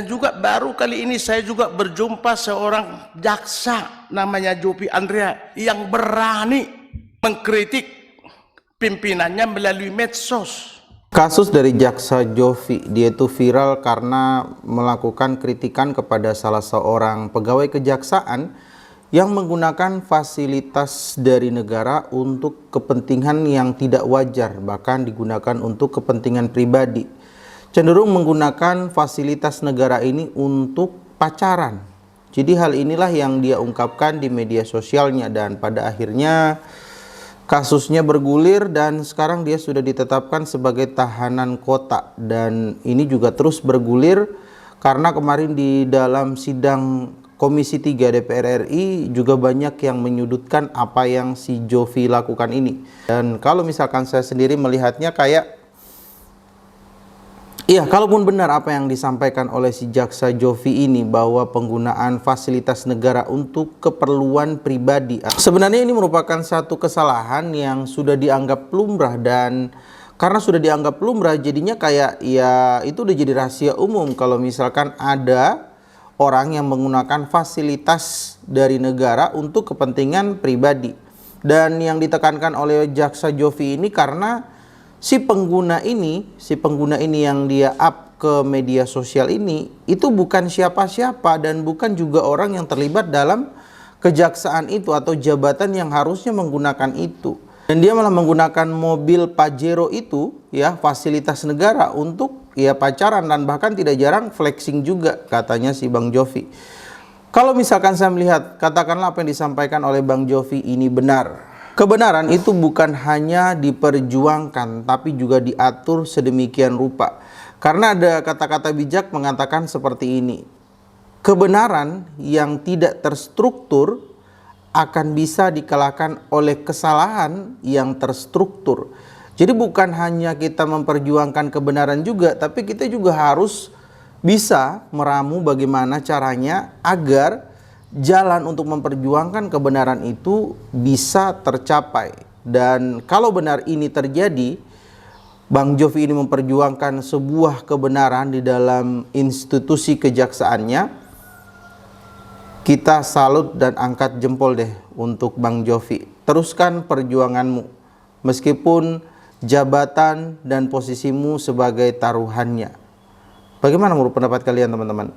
Juga baru kali ini saya juga berjumpa seorang jaksa namanya Jovi Andrea yang berani mengkritik pimpinannya melalui medsos. Kasus dari jaksa Jovi, dia itu viral karena melakukan kritikan kepada salah seorang pegawai kejaksaan yang menggunakan fasilitas dari negara untuk kepentingan yang tidak wajar, bahkan digunakan untuk kepentingan pribadi. Cenderung menggunakan fasilitas negara ini untuk pacaran. Jadi hal inilah yang dia ungkapkan di media sosialnya, dan pada akhirnya kasusnya bergulir dan sekarang dia sudah ditetapkan sebagai tahanan kota. Dan ini juga terus bergulir karena kemarin di dalam sidang Komisi 3 DPR RI juga banyak yang menyudutkan apa yang si Jovi lakukan ini. Dan kalau misalkan saya sendiri melihatnya kayak, iya, kalaupun benar apa yang disampaikan oleh si jaksa Jovi ini bahwa penggunaan fasilitas negara untuk keperluan pribadi, sebenarnya ini merupakan satu kesalahan yang sudah dianggap lumrah, dan karena sudah dianggap lumrah jadinya kayak ya itu udah jadi rahasia umum kalau misalkan ada orang yang menggunakan fasilitas dari negara untuk kepentingan pribadi. Dan yang ditekankan oleh jaksa Jovi ini karena si pengguna ini yang dia up ke media sosial ini itu bukan siapa-siapa dan bukan juga orang yang terlibat dalam kejaksaan itu atau jabatan yang harusnya menggunakan itu. Dan dia malah menggunakan mobil Pajero itu, ya, fasilitas negara untuk ya pacaran, dan bahkan tidak jarang flexing juga katanya si Bang Jovi. Kalau misalkan saya melihat, katakanlah apa yang disampaikan oleh Bang Jovi ini benar. Kebenaran itu bukan hanya diperjuangkan, tapi juga diatur sedemikian rupa. Karena ada kata-kata bijak mengatakan seperti ini: kebenaran yang tidak terstruktur akan bisa dikalahkan oleh kesalahan yang terstruktur. Jadi bukan hanya kita memperjuangkan kebenaran juga, tapi kita juga harus bisa meramu bagaimana caranya agar jalan untuk memperjuangkan kebenaran itu bisa tercapai. Dan kalau benar ini terjadi, Bang Jovi ini memperjuangkan sebuah kebenaran di dalam institusi kejaksaannya, kita salut dan angkat jempol deh untuk Bang Jovi. Teruskan perjuanganmu meskipun jabatan dan posisimu sebagai taruhannya. Bagaimana menurut pendapat kalian, teman-teman?